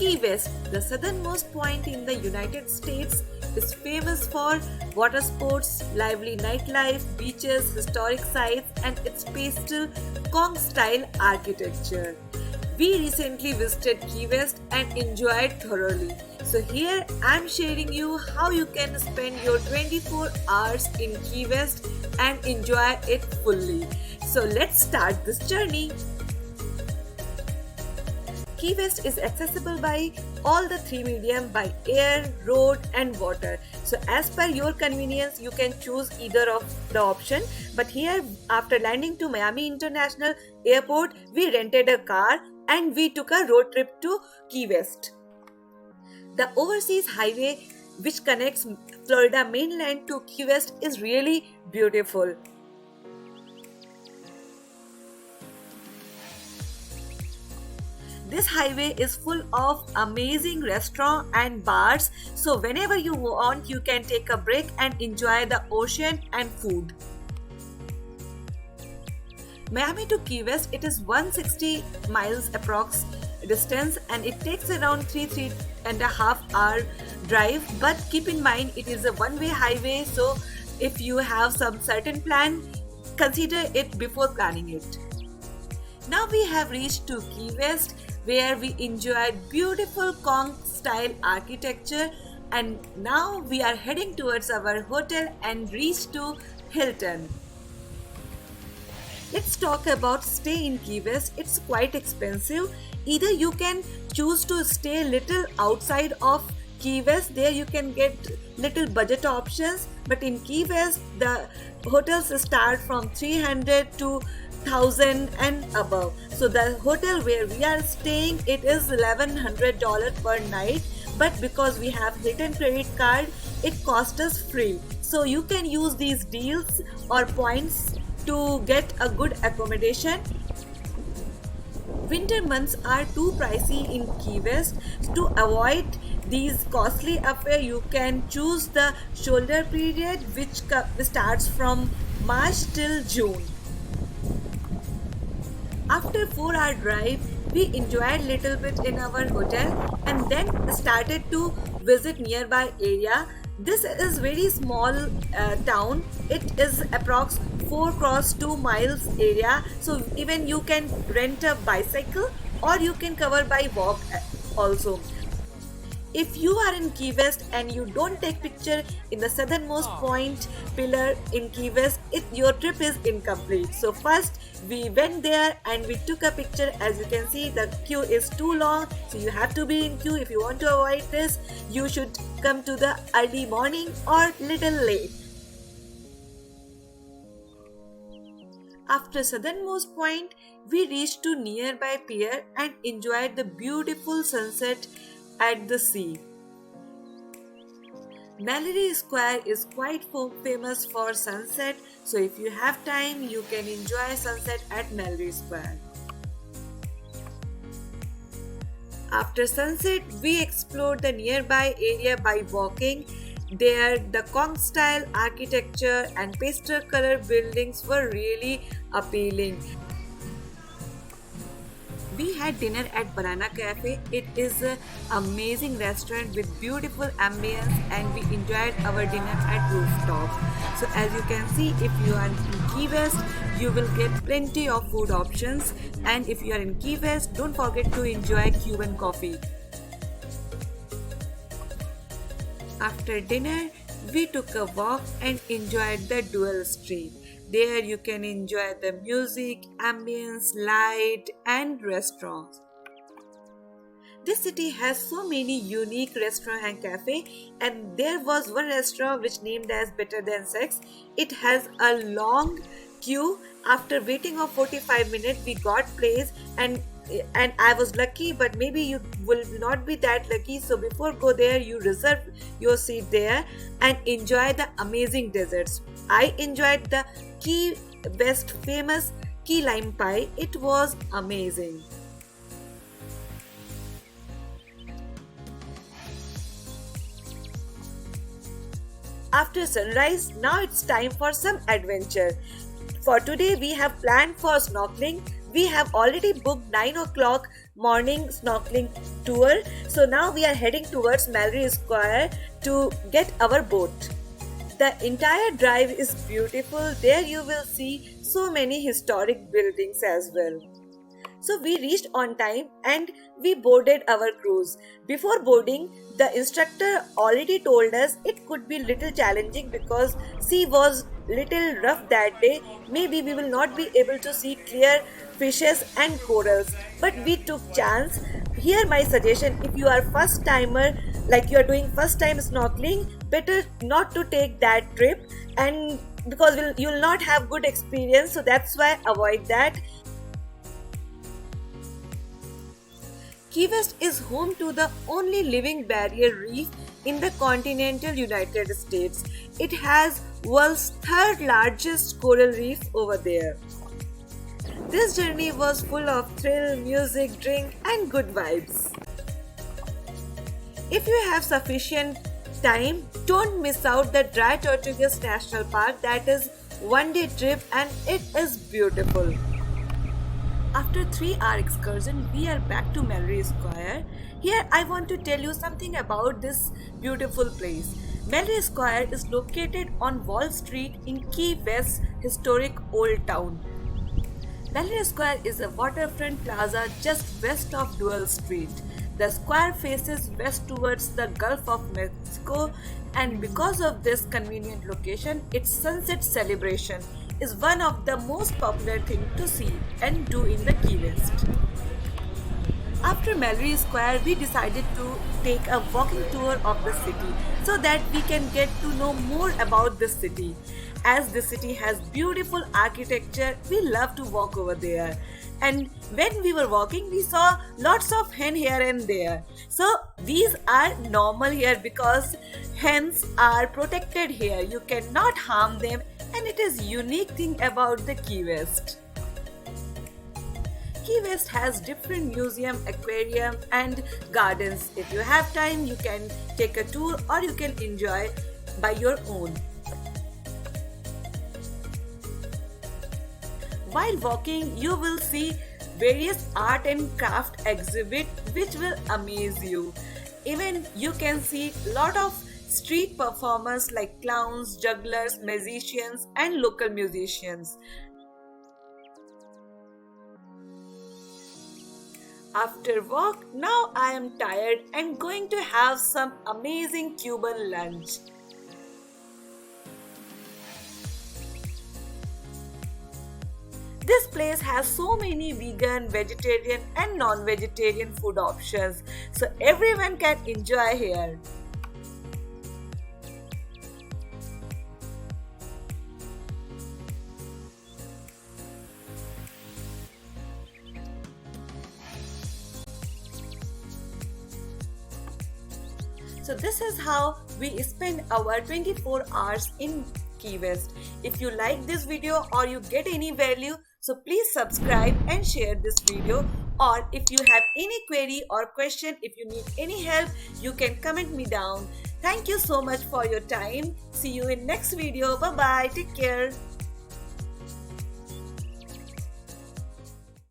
Key West, the southernmost point in the United States, is famous for water sports, lively nightlife, beaches, historic sites, and its pastel Kong style architecture. We recently visited Key West and enjoyed thoroughly. So here I'm sharing you how you can spend your 24 hours in Key West and enjoy it fully. So let's start this journey. Key West is accessible by all the three medium by air, road and water. So as per your convenience, you can choose either of the option. But here, after landing to Miami International Airport, we rented a car and we took a road trip to Key West. The overseas highway which connects Florida mainland to Key West is really beautiful. This highway is full of amazing restaurants and bars, so whenever you want, you can take a break and enjoy the ocean and food. Miami to Key West, it is 160 miles approx distance and it takes around 3.5 hour drive, but keep in mind it is a one-way highway, so if you have some certain plan, consider it before planning it. Now we have reached to Key West, where we enjoyed beautiful Kong style architecture, and now we are heading towards our hotel and reach to Hilton. Let's talk about stay in Key West. It's quite expensive. Either you can choose to stay little outside of Key West, there you can get little budget options, but in Key West the hotels start from 300 to 1000 and above. So the hotel where we are staying, it is $1,100 per night, but because we have Hilton credit card, it costs us free. So you can use these deals or points to get a good accommodation. Winter months are too pricey in Key West. To avoid these costly affairs, you can choose the shoulder period which starts from March till June. After 4-hour drive, we enjoyed little bit in our hotel and then started to visit nearby area. This is very small town. It is approx 4 cross 2 miles area. So even you can rent a bicycle or you can cover by walk also. If you are in Key West and you don't take picture in the southernmost point pillar in Key West, your trip is incomplete. So first we went there and we took a picture. As you can see, the queue is too long, so you have to be in queue. If you want to avoid this, you should come to the early morning or little late. After southernmost point, we reached to nearby pier and enjoyed the beautiful sunset at the sea. Mallory Square is quite famous for sunset, so if you have time, you can enjoy sunset at Mallory Square. After sunset, we explored the nearby area by walking. There, the Kong style architecture and pastel color buildings were really appealing. We had dinner at Banana Cafe. It is an amazing restaurant with beautiful ambience and we enjoyed our dinner at rooftop. So as you can see, if you are in Key West, you will get plenty of food options, and if you are in Key West, don't forget to enjoy Cuban coffee. After dinner, we took a walk and enjoyed the Dual Street. There you can enjoy the music, ambience, light and restaurants. This city has so many unique restaurants and cafes, and there was one restaurant which named as Better Than Sex. It has a long queue. After waiting of 45 minutes, we got place and I was lucky, but maybe you will not be that lucky. So before go there, you reserve your seat there and enjoy the amazing desserts. I enjoyed the Key West famous key lime pie. It was amazing. After sunrise, now it's time for some adventure. For today, we have planned for snorkeling. We have already booked 9 o'clock morning snorkeling tour. So now we are heading towards Mallory Square to get our boat. The entire drive is beautiful. There you will see so many historic buildings as well. So we reached on time and we boarded our cruise. Before boarding, the instructor already told us it could be little challenging because sea was little rough that day. Maybe we will not be able to see clear fishes and corals, but we took chance. Here my suggestion, if you are first timer, like you are doing first time snorkeling, better not to take that trip, and because you'll not have good experience, so that's why avoid that. Key West is home to the only living barrier reef in the continental United States. It has world's third largest coral reef over there. This journey was full of thrill, music, drink and good vibes. If you have sufficient time, don't miss out the Dry Tortugas National Park. That is one-day trip and it is beautiful. After 3-hour excursion, we are back to Mallory Square. Here I want to tell you something about this beautiful place. Mallory Square is located on Wall Street in Key West historic Old Town. Mallory Square is a waterfront plaza just west of Dual Street. The square faces west towards the Gulf of Mexico, and because of this convenient location, its sunset celebration is one of the most popular things to see and do in the Key West. After Mallory Square, we decided to take a walking tour of the city so that we can get to know more about this city. As the city has beautiful architecture, we love to walk over there. And when we were walking, we saw lots of hen here and there. So these are normal here because hens are protected here. You cannot harm them, and it is unique thing about the Key West. Key West has different museum, aquarium and gardens. If you have time, you can take a tour or you can enjoy by your own. While walking, you will see various art and craft exhibit which will amaze you. Even you can see lot of street performers like clowns, jugglers, musicians and local musicians. After walk, now I am tired and going to have some amazing Cuban lunch. This place has so many vegan, vegetarian and non-vegetarian food options, so everyone can enjoy here. So this is how we spend our 24 hours in Key West. If you like this video or you get any value, so please subscribe and share this video. Or if you have any query or question, if you need any help, you can comment me down. Thank you so much for your time. See you in next video. Bye bye. Take care.